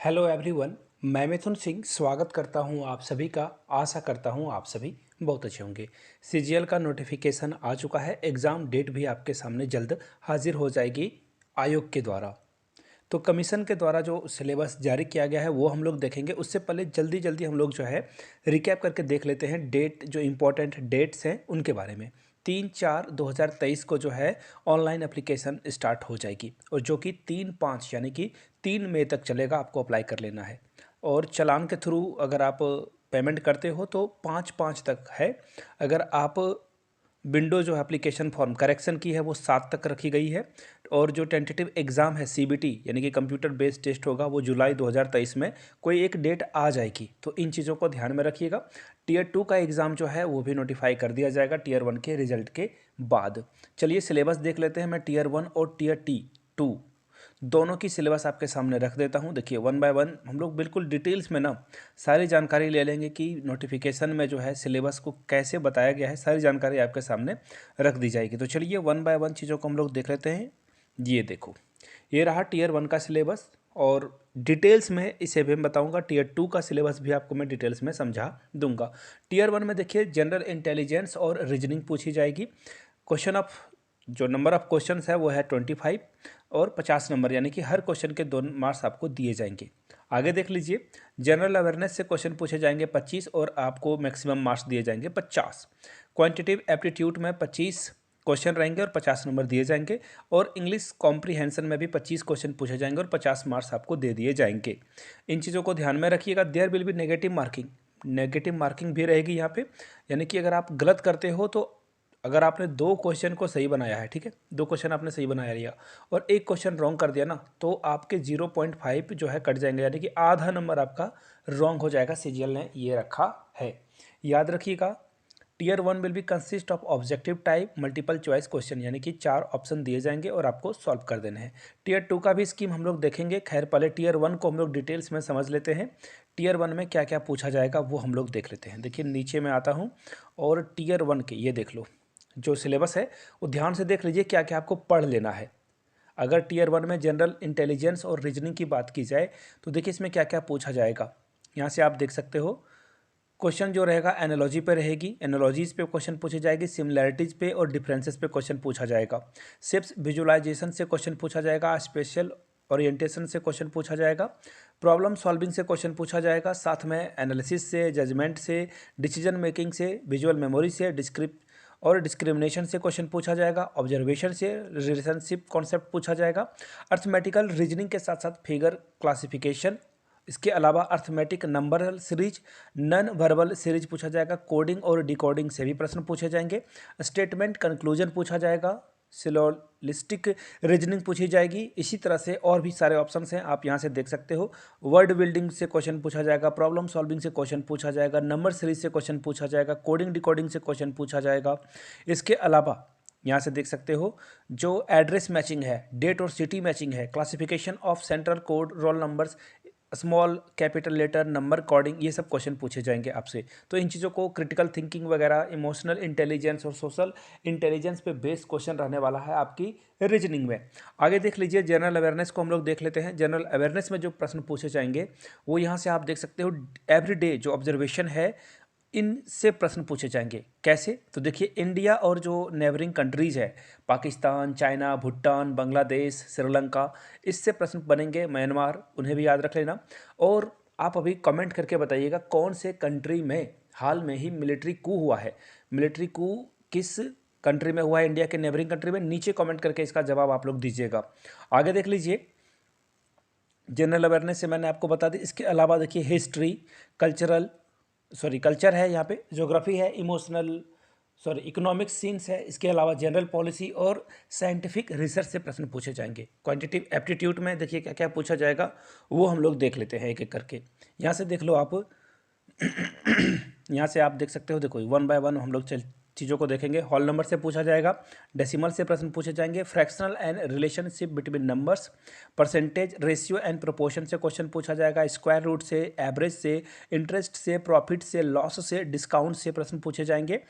Hello everyone. मैं मिथुन सिंह स्वागत करता हूं आप सभी का। आशा करता हूं आप सभी बहुत अच्छे होंगे। सीजीएल का नोटिफिकेशन आ चुका है। एग्ज़ाम डेट भी आपके सामने जल्द हाजिर हो जाएगी आयोग के द्वारा। तो कमीशन के द्वारा जो सिलेबस जारी किया गया है वो हम लोग देखेंगे। उससे पहले जल्दी जल्दी हम लोग जो है रिकैप करके देख लेते हैं डेट, जो इम्पोर्टेंट डेट्स हैं उनके बारे में। 3/4/2023 को जो है ऑनलाइन एप्लीकेशन स्टार्ट हो जाएगी और जो कि 3/5 यानी कि 3 मई तक चलेगा। आपको अप्लाई कर लेना है और चालान के थ्रू अगर आप पेमेंट करते हो तो 5/5 तक है। अगर आप विंडो जो एप्लीकेशन फॉर्म करेक्शन की है वो 7 तक रखी गई है। और जो टेंटेटिव एग्ज़ाम है सीबीटी यानी कि कंप्यूटर बेस्ड टेस्ट होगा वो जुलाई 2023 में कोई एक डेट आ जाएगी। तो इन चीज़ों को ध्यान में रखिएगा। टीयर 2 का एग्ज़ाम जो है वो भी नोटिफाई कर दिया जाएगा टीयर 1 के रिजल्ट के बाद। चलिए सिलेबस देख लेते हैं। मैं टीयर 1 और टीयर T2 दोनों की सिलेबस आपके सामने रख देता हूं। देखिए 1 बाय 1 हम लोग बिल्कुल डिटेल्स में ना सारी जानकारी ले लेंगे कि नोटिफिकेशन में जो है सिलेबस को कैसे बताया गया है। सारी जानकारी आपके सामने रख दी जाएगी। तो चलिए 1 बाय 1 चीज़ों को हम लोग देख लेते हैं। ये देखो, ये रहा टीयर 1 का सिलेबस और डिटेल्स में इसे भी मैं बताऊंगा। टीयर 2 का सिलेबस भी आपको मैं डिटेल्स में समझा दूंगा। टीयर 1 में देखिए जनरल इंटेलिजेंस और रीजनिंग पूछी जाएगी। क्वेश्चन ऑफ जो नंबर ऑफ क्वेश्चंस है वो है 25 और 50 नंबर, यानी कि हर क्वेश्चन के 2 मार्क्स आपको दिए जाएंगे। आगे देख लीजिए, जनरल अवेयरनेस से क्वेश्चन पूछे जाएंगे 25 और आपको मैक्सिमम मार्क्स दिए जाएंगे 50। क्वांटिटेटिव एप्टीट्यूड में 25 क्वेश्चन रहेंगे और 50 नंबर दिए जाएंगे। और इंग्लिश कॉम्प्रीहेंशन में भी 25 क्वेश्चन पूछे जाएंगे और 50 मार्क्स आपको दे दिए जाएंगे। इन चीज़ों को ध्यान में रखिएगा। There will be negative marking भी रहेगी यहाँ पे, यानी कि अगर आप गलत करते हो तो अगर आपने 2 क्वेश्चन को सही बनाया है, ठीक है, 2 क्वेश्चन आपने सही बनाया लिया और 1 क्वेश्चन रॉन्ग कर दिया ना, तो आपके 0.5 जो है कट जाएंगे, यानी कि आधा नंबर आपका रॉन्ग हो जाएगा। सीजीएल ने ये रखा है, याद रखिएगा। Tier 1 will be consist of objective type multiple choice question, यानी कि 4 ऑप्शन दिए जाएंगे और आपको सॉल्व कर देने हैं। टीयर 2 का भी स्कीम हम लोग देखेंगे। खैर पहले टीयर 1 को हम लोग डिटेल्स में समझ लेते हैं। टीयर 1 में क्या क्या पूछा जाएगा वो हम लोग देख लेते हैं। देखिए नीचे में आता हूँ और टीयर 1 के ये देख लो, जो सिलेबस है वो ध्यान से देख लीजिए क्या क्या आपको पढ़ लेना है। अगर टीयर 1 में जनरल इंटेलिजेंस और रीजनिंग की बात की जाए तो देखिए इसमें क्या क्या पूछा जाएगा। यहाँ से आप देख सकते हो क्वेश्चन जो रहेगा एनालॉजी पे रहेगी, एनालॉजीज पे क्वेश्चन पूछे जाएगी, सिमिलैरिटीज पे और डिफरेंसेस पे क्वेश्चन पूछा जाएगा। सिर्फ विजुअलाइजेशन से क्वेश्चन पूछा जाएगा, स्पेशल ओरिएंटेशन से क्वेश्चन पूछा जाएगा, प्रॉब्लम सॉल्विंग से क्वेश्चन पूछा जाएगा, साथ में एनालिसिस से, जजमेंट से, डिसीजन मेकिंग से, विजुअल मेमोरी से, डिस्क्रिमिनेशन से क्वेश्चन पूछा जाएगा, ऑब्जर्वेशन से रिलेशनशिप कॉन्सेप्ट पूछा जाएगा, अर्थमेटिकल रीजनिंग के साथ साथ फिगर क्लासिफिकेशन, इसके अलावा arithmetic numeral series, non verbal series पूछा जाएगा, कोडिंग और डिकोडिंग से भी प्रश्न पूछे जाएंगे, स्टेटमेंट कंक्लूजन पूछा जाएगा, सिलोलिस्टिक रीजनिंग पूछी जाएगी। इसी तरह से और भी सारे ऑप्शंस हैं, आप यहाँ से देख सकते हो। वर्ड बिल्डिंग से क्वेश्चन पूछा जाएगा, प्रॉब्लम सॉल्विंग से क्वेश्चन पूछा जाएगा, नंबर सीरीज से क्वेश्चन पूछा जाएगा, कोडिंग डिकोडिंग से क्वेश्चन पूछा जाएगा। इसके अलावा यहाँ से देख सकते हो जो एड्रेस मैचिंग है, डेट और सिटी मैचिंग है, classification of central code, roll numbers, small capital letter, number coding, ये सब क्वेश्चन पूछे जाएंगे आपसे। तो इन चीज़ों को क्रिटिकल थिंकिंग वगैरह, इमोशनल इंटेलिजेंस और सोशल इंटेलिजेंस पे बेस्ड क्वेश्चन रहने वाला है आपकी रीजनिंग में। आगे देख लीजिए, जनरल अवेयरनेस को हम लोग देख लेते हैं। जनरल अवेयरनेस में जो प्रश्न पूछे जाएंगे वो यहाँ से आप देख सकते हो। एवरीडे जो ऑब्जर्वेशन है इनसे प्रश्न पूछे जाएंगे। कैसे? तो देखिए इंडिया और जो नेबरिंग कंट्रीज़ है, पाकिस्तान, चाइना, भूटान, बांग्लादेश, श्रीलंका, इससे प्रश्न बनेंगे, म्यांमार, उन्हें भी याद रख लेना। और आप अभी कमेंट करके बताइएगा कौन से कंट्री में हाल में ही मिलिट्री कू हुआ है। मिलिट्री कू किस कंट्री में हुआ है, इंडिया के नेबरिंग कंट्री में? नीचे कमेंट करके इसका जवाब आप लोग दीजिएगा। आगे देख लीजिए, जनरल अवेयरनेस से मैंने आपको बता दी। इसके अलावा देखिए हिस्ट्री, कल्चर है, यहाँ पे ज्योग्राफी है, इकोनॉमिक्स सीन्स है। इसके अलावा जनरल पॉलिसी और साइंटिफिक रिसर्च से प्रश्न पूछे जाएंगे। क्वांटिटेटिव एप्टीट्यूड में देखिए क्या क्या पूछा जाएगा वो हम लोग देख लेते हैं एक एक करके। यहाँ से देख लो आप यहाँ से आप देख सकते हो। देखो 1 बाय 1 हम लोग चीज़ों को देखेंगे। हॉल नंबर से पूछा जाएगा, डेसिमल से प्रश्न पूछे जाएंगे, fractional and relationship between numbers, percentage, ratio and proportion से क्वेश्चन पूछा जाएगा, स्क्वायर रूट से, एवरेज से, इंटरेस्ट से, प्रॉफिट से, लॉस से, डिस्काउंट से प्रश्न पूछे जाएंगे।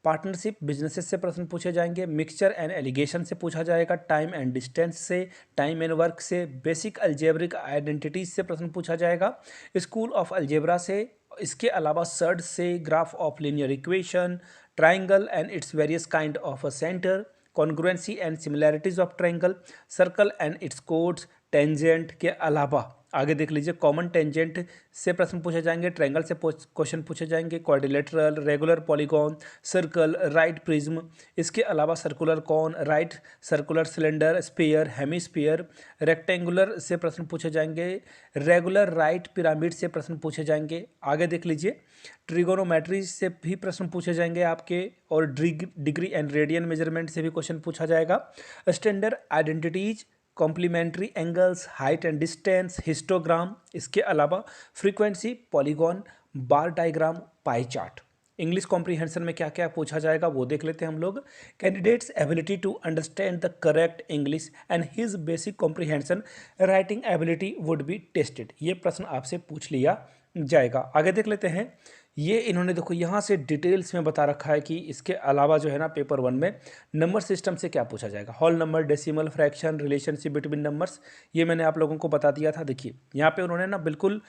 पार्टनरशिप बिजनेसेस से प्रश्न पूछे जाएंगे, मिक्सचर एंड एलिगेशन से पूछा जाएगा, टाइम एंड डिस्टेंस से, टाइम एंड वर्क से, बेसिक अलजेब्रिक आइडेंटिटीज से प्रश्न पूछा जाएगा, स्कूल ऑफ अलजेब्रा से, इसके अलावा सर्ड से, graph of linear equation, triangle and its various kind of a centre, congruency and similarities of triangle, circle and it's codes, tangent के अलावा आगे देख लीजिए कॉमन टेंजेंट से प्रश्न पूछे जाएंगे, ट्रायंगल से क्वेश्चन पूछे जाएंगे, quadrilateral, regular polygon, circle, right prism, इसके अलावा circular cone, right circular cylinder, sphere, hemisphere, rectangular से प्रश्न पूछे जाएंगे, रेगुलर राइट पिरामिड से प्रश्न पूछे जाएंगे। आगे देख लीजिए ट्रिगोनोमेट्री से भी प्रश्न पूछे जाएंगे आपके, और डिग्री एंड रेडियन मेजरमेंट से भी क्वेश्चन पूछा जाएगा, standard identities, complementary angles, height and distance, histogram, इसके अलावा frequency, polygon, bar diagram, pie chart. English comprehension में क्या क्या पूछा जाएगा वो देख लेते हैं हम लोग। Candidates ability to understand the correct English and his basic comprehension writing ability would be tested, ये प्रश्न आपसे पूछ लिया जाएगा। आगे देख लेते हैं, ये इन्होंने देखो यहाँ से डिटेल्स में बता रखा है कि इसके अलावा जो है ना पेपर 1 में नंबर सिस्टम से क्या पूछा जाएगा, whole number, decimal, fraction, relationship between numbers, ये मैंने आप लोगों को बता दिया था। देखिए यहाँ पे उन्होंने ना बिल्कुल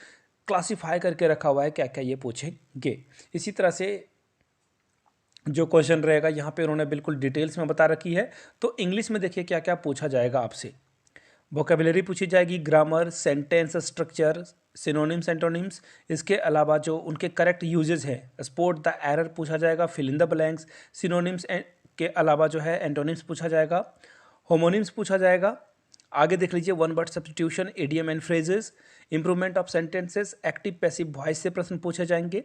क्लासीफाई करके रखा हुआ है क्या क्या ये पूछेंगे। इसी तरह से जो क्वेश्चन रहेगा यहाँ पे उन्होंने बिल्कुल डिटेल्स में बता रखी है। तो इंग्लिश में देखिए क्या क्या पूछा जाएगा आपसे, वोकेबलरी पूछी जाएगी, grammar, sentence structure, synonyms, antonyms, इसके अलावा जो उनके करेक्ट यूजेस हैं, स्पॉट द एरर पूछा जाएगा, fill in the blanks, synonyms के अलावा जो है एंटोनिम्स पूछा जाएगा, होमोनिम्स पूछा जाएगा। आगे देख लीजिए one word substitution, idiom and phrases, improvement of sentences, active passive voice से प्रश्न पूछे जाएंगे,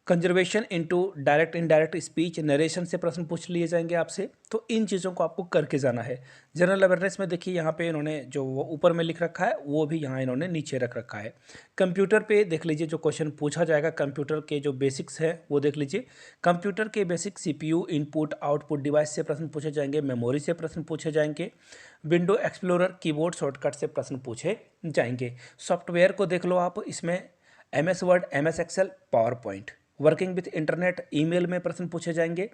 conservation into direct indirect speech, narration से प्रश्न पूछ लिए जाएंगे आपसे। तो इन चीज़ों को आपको करके जाना है। जनरल अवेयरनेस में देखिए यहाँ पे इन्होंने जो वो ऊपर में लिख रखा है वो भी यहाँ इन्होंने नीचे रख रखा है। कंप्यूटर पे देख लीजिए जो क्वेश्चन पूछा जाएगा, कंप्यूटर के जो बेसिक्स है वो देख लीजिए, कंप्यूटर के basic CPU input output device से प्रश्न पूछे जाएंगे, मेमोरी से प्रश्न पूछे जाएंगे, विंडो एक्सप्लोरर, कीबोर्ड शॉर्टकट से प्रश्न पूछे जाएंगे। सॉफ्टवेयर को देख लो आप, इसमें MS Word, MS Excel, PowerPoint, working with internet, email में प्रश्न पूछे जाएंगे,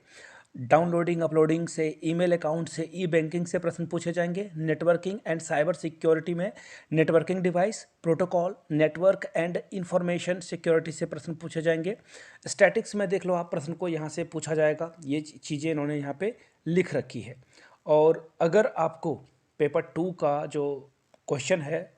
डाउनलोडिंग अपलोडिंग से, ईमेल अकाउंट से, ई बैंकिंग से प्रश्न पूछे जाएंगे, नेटवर्किंग एंड साइबर सिक्योरिटी में networking device, protocol, network and information security से प्रश्न पूछे जाएंगे। स्टैटिक्स में देख लो आप, प्रश्न को यहाँ से पूछा जाएगा, ये चीज़ें इन्होंने यहाँ पे लिख रखी है। और अगर आपको पेपर 2 का जो क्वेश्चन है,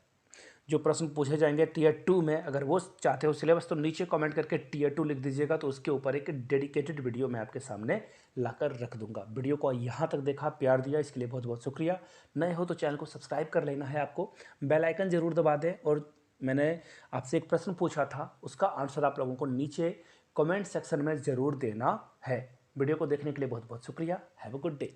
जो प्रश्न पूछे जाएंगे टीयर 2 में, अगर वो चाहते हो सिलेबस, तो नीचे कमेंट करके टीयर 2 लिख दीजिएगा, तो उसके ऊपर एक डेडिकेटेड वीडियो मैं आपके सामने लाकर रख दूंगा। वीडियो को यहाँ तक देखा, प्यार दिया, इसके लिए बहुत बहुत शुक्रिया। नए हो तो चैनल को सब्सक्राइब कर लेना है आपको, बेल आइकन जरूर दबा दें। और मैंने आपसे एक प्रश्न पूछा था, उसका आंसर आप लोगों को नीचे कमेंट सेक्शन में ज़रूर देना है। वीडियो को देखने के लिए बहुत बहुत शुक्रिया। Have a good day.